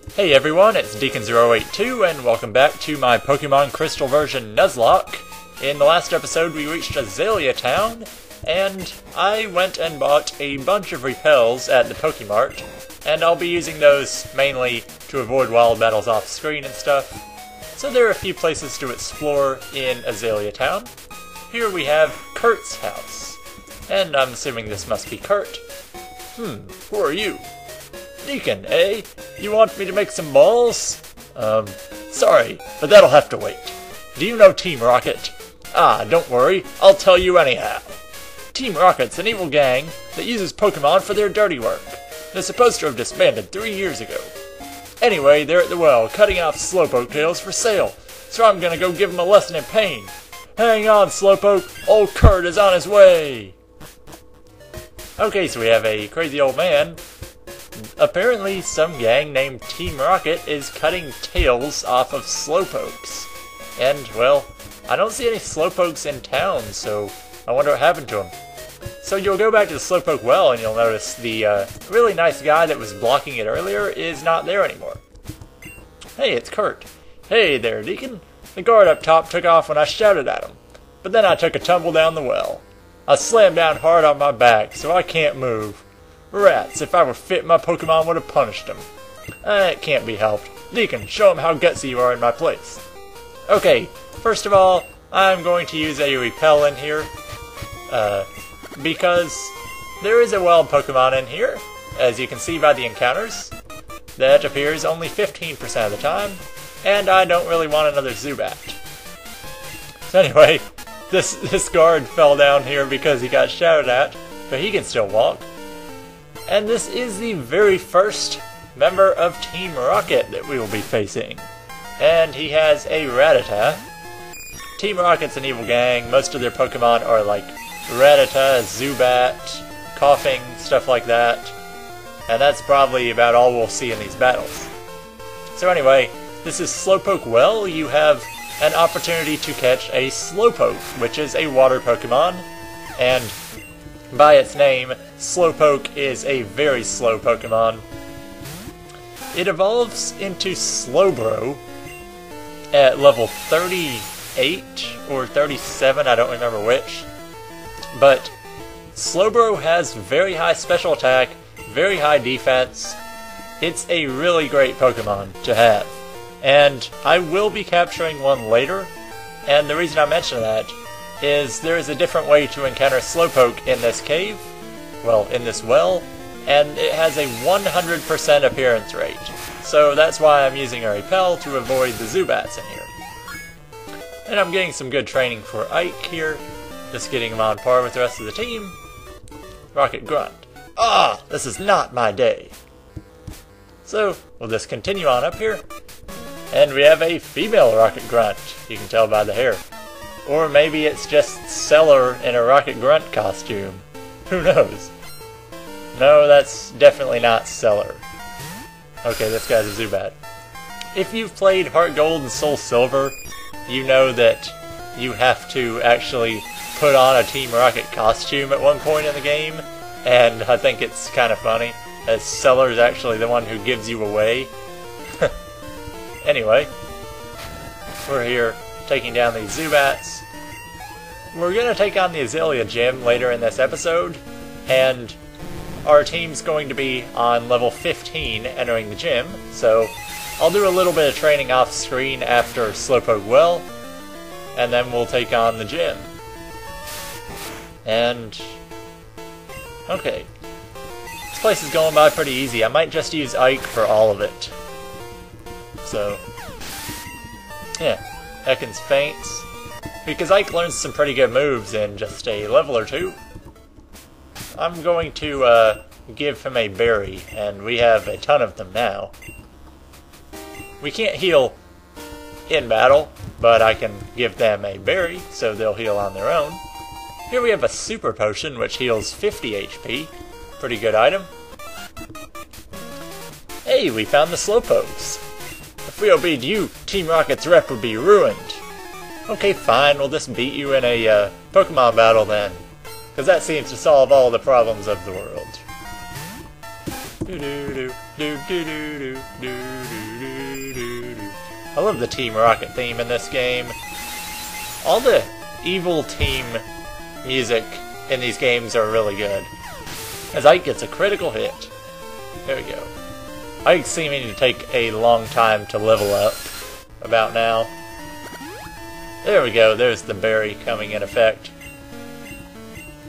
Hey everyone, it's Deacon082 and welcome back to my Pokemon Crystal version Nuzlocke. In the last episode we reached Azalea Town, and I went and bought a bunch of repels at the Pokemart, and I'll be using those mainly to avoid wild battles off screen and stuff. So there are a few places to explore in Azalea Town. Here we have Kurt's house, and I'm assuming this must be Kurt. Who are you? Deacon, eh? You want me to make some balls? Sorry, but that'll have to wait. Do you know Team Rocket? Ah, don't worry, I'll tell you anyhow. Team Rocket's an evil gang that uses Pokemon for their dirty work. They're supposed to have disbanded 3 years ago. Anyway, they're at the well, cutting off Slowpoke tails for sale, so I'm gonna go give them a lesson in pain. Hang on, Slowpoke, old Kurt is on his way! Okay, so we have a crazy old man. Apparently, some gang named Team Rocket is cutting tails off of Slowpokes. And, well, I don't see any Slowpokes in town, so I wonder what happened to them. So you'll go back to the Slowpoke well and you'll notice the really nice guy that was blocking it earlier is not there anymore. Hey, it's Kurt. Hey there, Deacon. The guard up top took off when I shouted at him, but then I took a tumble down the well. I slammed down hard on my back, so I can't move. Rats, if I were fit, my Pokemon would have punished him. It can't be helped. Deacon, show him how gutsy you are in my place. Okay, first of all, I'm going to use a repel in here, because there is a wild Pokemon in here, as you can see by the encounters, that appears only 15% of the time, and I don't really want another Zubat. So anyway, this guard fell down here because he got shouted at, but he can still walk. And this is the very first member of Team Rocket that we will be facing. And he has a Rattata. Team Rocket's an evil gang. Most of their Pokemon are like Rattata, Zubat, Coughing, stuff like that. And that's probably about all we'll see in these battles. So anyway, this is Slowpoke Well. You have an opportunity to catch a Slowpoke, which is a water Pokemon. And by its name, Slowpoke is a very slow Pokemon. It evolves into Slowbro at level 38 or 37, I don't remember which. But Slowbro has very high special attack, very high defense. It's a really great Pokemon to have. And I will be capturing one later, and the reason I mention that is there is a different way to encounter Slowpoke in this cave, well, in this well, and it has a 100% appearance rate. So that's why I'm using a repel to avoid the Zubats in here. And I'm getting some good training for Ike here, just getting him on par with the rest of the team. Rocket Grunt. Ah, this is not my day. So, we'll just continue on up here. And we have a female Rocket Grunt, you can tell by the hair. Or maybe it's just Cellar in a Rocket Grunt costume. Who knows? No, that's definitely not Cellar. Okay, this guy's a Zubat. If you've played Heart Gold and Soul Silver, you know that you have to actually put on a Team Rocket costume at one point in the game, and I think it's kind of funny, as Cellar's actually the one who gives you away. Anyway, we're here taking down these Zubats. We're going to take on the Azalea Gym later in this episode, and our team's going to be on level 15 entering the gym, so I'll do a little bit of training off screen after Slowpoke Well, and then we'll take on the gym. And okay, this place is going by pretty easy. I might just use Ike for all of it. So yeah, Ekans faints, because Ike learns some pretty good moves in just a level or two. I'm going to give him a berry, and we have a ton of them now. We can't heal in battle, but I can give them a berry, so they'll heal on their own. Here we have a super potion, which heals 50 HP. Pretty good item. Hey, we found the Slowpokes. If we obeyed you, Team Rocket's rep would be ruined. Okay, fine, we'll just beat you in a Pokemon battle then, because that seems to solve all the problems of the world. I love the Team Rocket theme in this game. All the evil team music in these games are really good. As Ike gets a critical hit. There we go. Ike's seeming to take a long time to level up. About now. There we go, there's the berry coming in effect.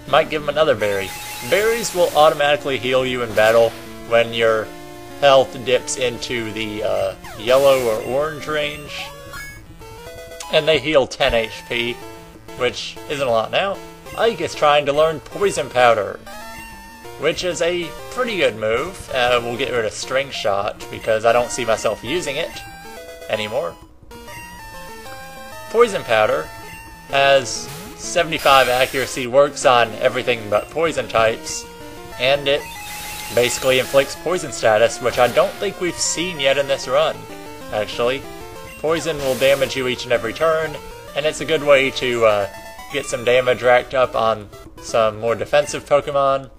Might give him another berry. Berries will automatically heal you in battle when your health dips into the yellow or orange range. And they heal 10 HP, which isn't a lot now. Ike is trying to learn Poison Powder, which is a pretty good move. We'll get rid of String Shot because I don't see myself using it anymore. Poison Powder has 75 accuracy, works on everything but poison types, and it basically inflicts poison status, which I don't think we've seen yet in this run, actually. Poison will damage you each and every turn, and it's a good way to get some damage racked up on some more defensive Pokemon.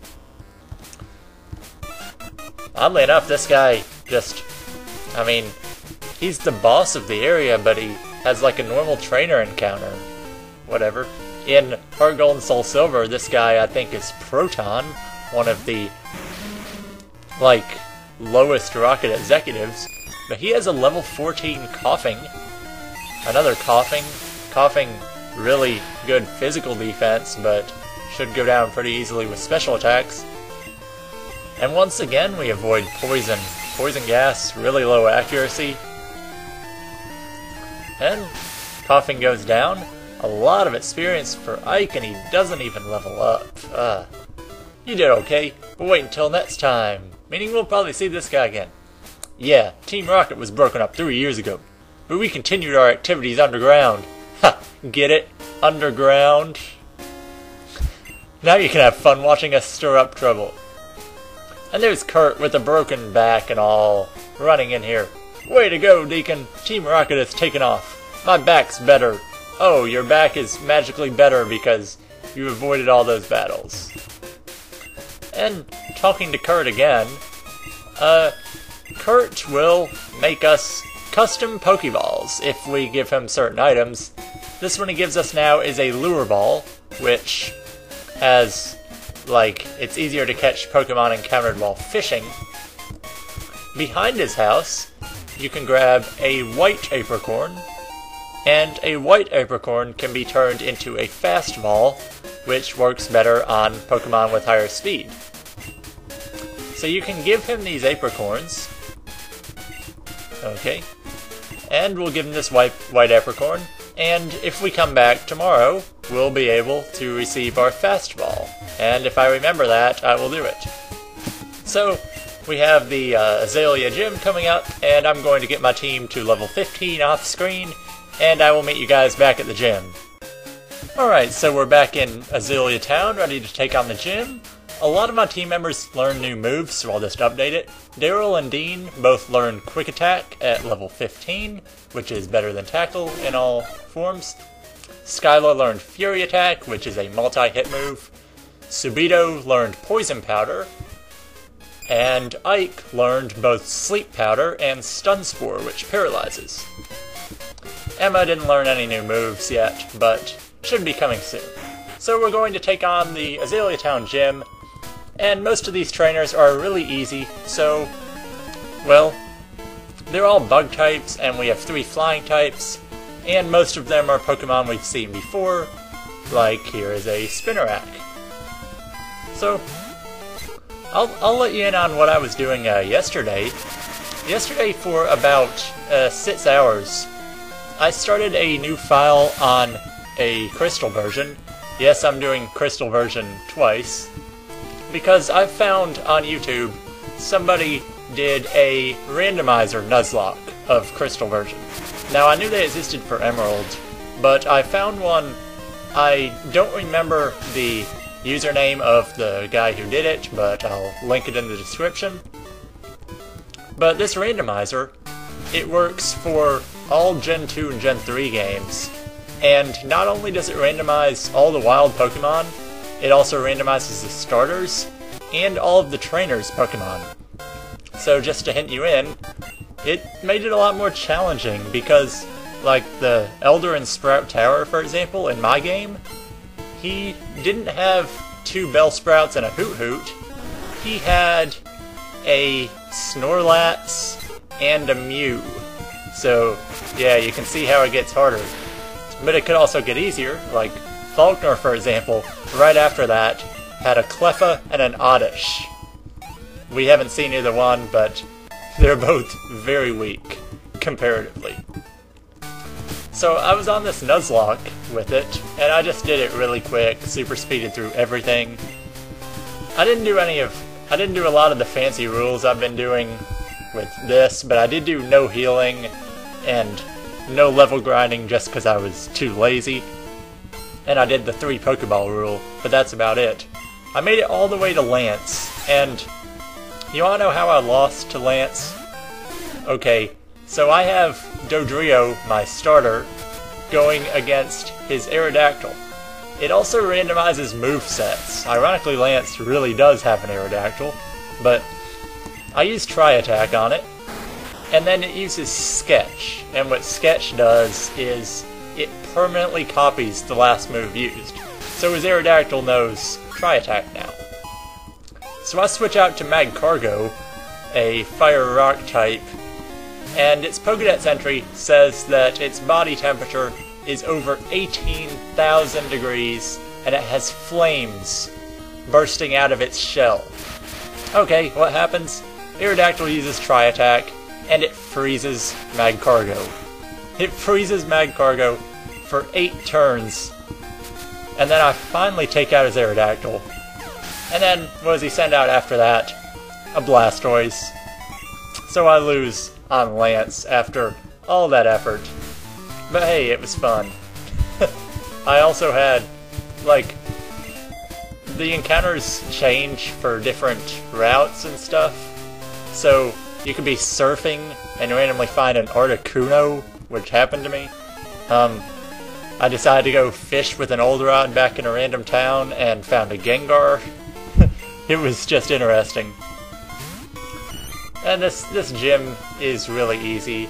Oddly enough, this guy just, I mean, he's the boss of the area, but he has like a normal trainer encounter. Whatever. In Heart Gold and Soul Silver, this guy I think is Proton, one of the like lowest rocket executives, but he has a level 14 Coughing. Another Coughing. Coughing, really good physical defense, but should go down pretty easily with special attacks. And once again we avoid poison. Poison gas, really low accuracy. And Coughing goes down. A lot of experience for Ike, and he doesn't even level up. You did okay, but wait until next time. Meaning we'll probably see this guy again. Yeah, Team Rocket was broken up 3 years ago, but we continued our activities underground. Ha! Get it? Underground? Now you can have fun watching us stir up trouble. And there's Kurt with a broken back and all, running in here. Way to go, Deacon! Team Rocket has taken off. My back's better. Oh, your back is magically better because you avoided all those battles. And talking to Kurt again, Kurt will make us custom Pokeballs if we give him certain items. This one he gives us now is a Lure Ball, which has, like, it's easier to catch Pokemon encountered while fishing. Behind his house, you can grab a white Apricorn, and a white Apricorn can be turned into a Fast Ball, which works better on Pokemon with higher speed. So you can give him these Apricorns. Okay. And we'll give him this white Apricorn, and if we come back tomorrow, we'll be able to receive our Fast Ball. And if I remember that, I will do it. So, we have the Azalea Gym coming up, and I'm going to get my team to level 15 off screen, and I will meet you guys back at the gym. Alright, so we're back in Azalea Town, ready to take on the gym. A lot of my team members learned new moves, so I'll just update it. Daryl and Dean both learned Quick Attack at level 15, which is better than Tackle in all forms. Skylar learned Fury Attack, which is a multi-hit move. Subito learned Poison Powder. And Ike learned both Sleep Powder and Stun Spore, which paralyzes. Emma didn't learn any new moves yet, but should be coming soon. So we're going to take on the Azalea Town Gym, and most of these trainers are really easy, so, well, they're all bug types, and we have 3 flying types, and most of them are Pokemon we've seen before, like here is a Spinarak. So, I'll let you in on what I was doing yesterday. Yesterday for about 6 hours, I started a new file on a Crystal version. Yes, I'm doing Crystal version twice, because I found on YouTube somebody did a randomizer Nuzlocke of Crystal version. Now, I knew they existed for Emerald, but I found one. I don't remember the username of the guy who did it, but I'll link it in the description. But this randomizer, it works for all Gen 2 and Gen 3 games, and not only does it randomize all the wild Pokemon, it also randomizes the starters and all of the trainers' Pokemon. So just to hint you in, it made it a lot more challenging because, like the Elder and Sprout Tower, for example, in my game, he didn't have 2 Bellsprouts and a Hoot Hoot. He had a Snorlax and a Mew. So, yeah, you can see how it gets harder. But it could also get easier, like Faulkner, for example, right after that, had a Cleffa and an Oddish. We haven't seen either one, but they're both very weak, comparatively. So I was on this Nuzlocke with it, and I just did it really quick, super speeded through everything. I didn't do a lot of the fancy rules I've been doing with this, but I did do no healing and no level grinding just because I was too lazy. And I did the 3 Pokeball rule, but that's about it. I made it all the way to Lance, and you wanna know how I lost to Lance? Okay, so I have Dodrio, my starter, going against his Aerodactyl. It also randomizes movesets. Ironically, Lance really does have an Aerodactyl, but I used Tri-Attack on it, and then it uses Sketch, and what Sketch does is it permanently copies the last move used. So his Aerodactyl knows Tri-Attack now. So I switch out to Magcargo, a Fire Rock type, and its Pokédex entry says that its body temperature is over 18,000 degrees, and it has flames bursting out of its shell. Okay, what happens? Aerodactyl uses Tri-Attack, and it freezes Magcargo. It freezes Magcargo for 8 turns, and then I finally take out his Aerodactyl. And then, what does he send out after that? A Blastoise. So I lose on Lance after all that effort. But hey, it was fun. I also had, like, the encounters change for different routes and stuff. So you could be surfing and randomly find an Articuno, which happened to me. I decided to go fish with an Oldrod back in a random town and found a Gengar. It was just interesting. And this gym is really easy.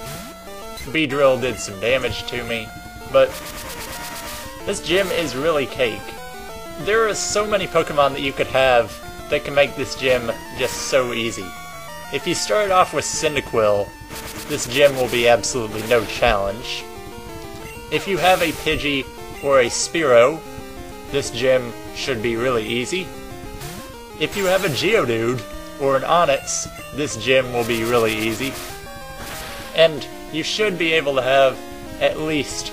Beedrill did some damage to me, but this gym is really cake. There are so many Pokemon that you could have that can make this gym just so easy. If you start off with Cyndaquil, this gym will be absolutely no challenge. If you have a Pidgey or a Spearow, this gym should be really easy. If you have a Geodude or an Onix, this gym will be really easy. And you should be able to have at least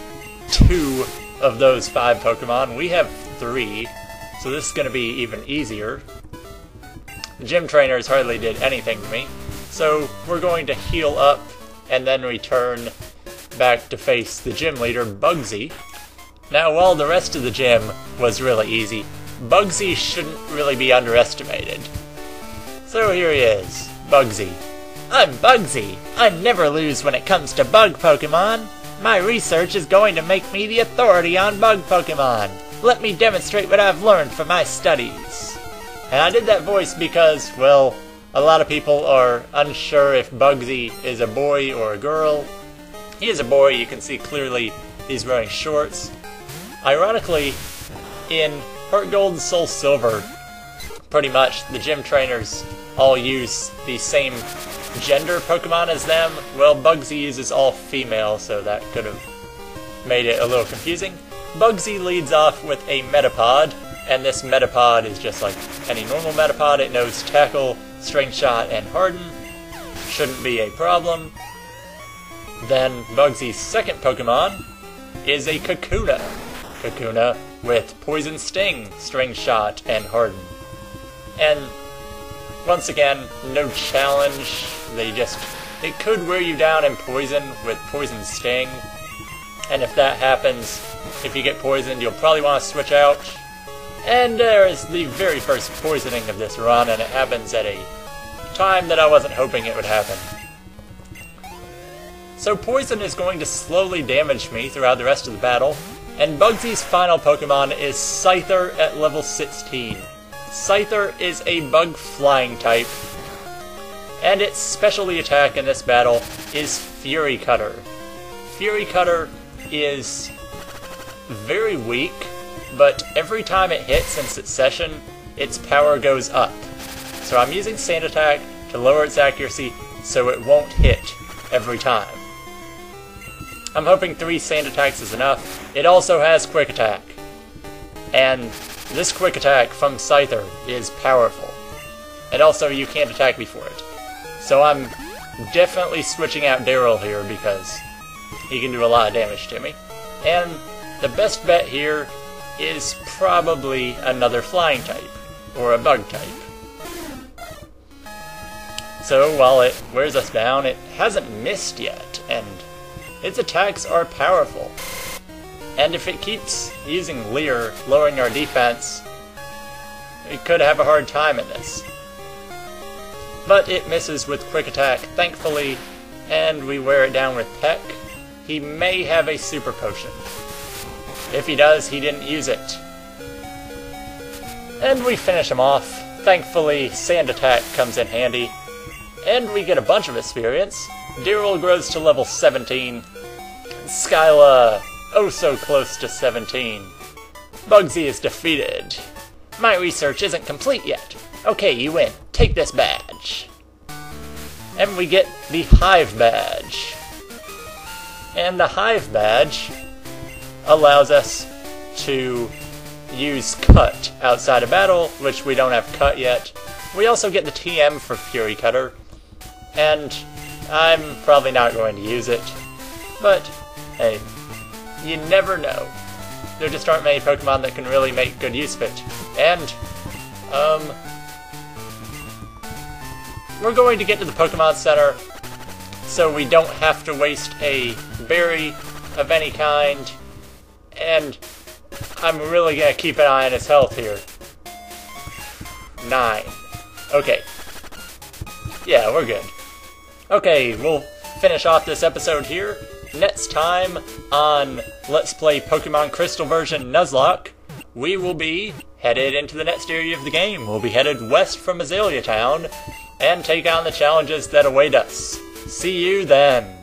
2 of those 5 Pokemon. We have 3, so this is going to be even easier. The gym trainers hardly did anything to me, so we're going to heal up and then return back to face the gym leader, Bugsy. Now, while the rest of the gym was really easy, Bugsy shouldn't really be underestimated. So here he is, Bugsy. I'm Bugsy. I never lose when it comes to bug Pokemon. My research is going to make me the authority on bug Pokemon. Let me demonstrate what I've learned from my studies. And I did that voice because, well, a lot of people are unsure if Bugsy is a boy or a girl. He is a boy. You can see clearly he's wearing shorts. Ironically, in Heart Gold and Soul Silver, pretty much the gym trainers all use the same gender Pokemon as them. Well, Bugsy uses all female, so that could have made it a little confusing. Bugsy leads off with a Metapod, and this Metapod is just like any normal Metapod. It knows Tackle, String Shot, and Harden. Shouldn't be a problem. Then Bugsy's second Pokemon is a Kakuna. Kakuna with Poison Sting, String Shot, and Harden. And once again, no challenge. It could wear you down in poison with Poison Sting. And if that happens, if you get poisoned, you'll probably want to switch out. And there is the very first poisoning of this run, and it happens at a time that I wasn't hoping it would happen. So poison is going to slowly damage me throughout the rest of the battle, and Bugsy's final Pokemon is Scyther at level 16. Scyther is a bug flying type, And its specialty attack in this battle is Fury Cutter. Fury Cutter is very weak, but every time it hits in succession, its power goes up. So I'm using Sand Attack to lower its accuracy so it won't hit every time. I'm hoping 3 Sand Attacks is enough. It also has Quick Attack. And this Quick Attack from Scyther is powerful. And also you can't attack before it. So I'm definitely switching out Daryl here because he can do a lot of damage to me. And the best bet here is probably another flying type, or a bug type. So while it wears us down, it hasn't missed yet, and its attacks are powerful. And if it keeps using Leer, lowering our defense, it could have a hard time in this. But it misses with Quick Attack, thankfully, and we wear it down with Peck. He may have a Super Potion. If he does, he didn't use it. And we finish him off. Thankfully, Sand Attack comes in handy. And we get a bunch of experience. Daryl grows to level 17. Skyla, oh so close to 17. Bugsy is defeated. My research isn't complete yet. Okay, you win. Take this badge. And we get the Hive Badge. And the Hive Badge allows us to use Cut outside of battle, which we don't have Cut yet. We also get the TM for Fury Cutter, and I'm probably not going to use it. But, hey, you never know. There just aren't many Pokemon that can really make good use of it. And, we're going to get to the Pokemon Center, so we don't have to waste a berry of any kind, and I'm really going to keep an eye on his health here. 9. Okay. Yeah, we're good. Okay, we'll finish off this episode here. Next time on Let's Play Pokemon Crystal version Nuzlocke, we will be headed into the next area of the game. We'll be headed west from Azalea Town and take on the challenges that await us. See you then!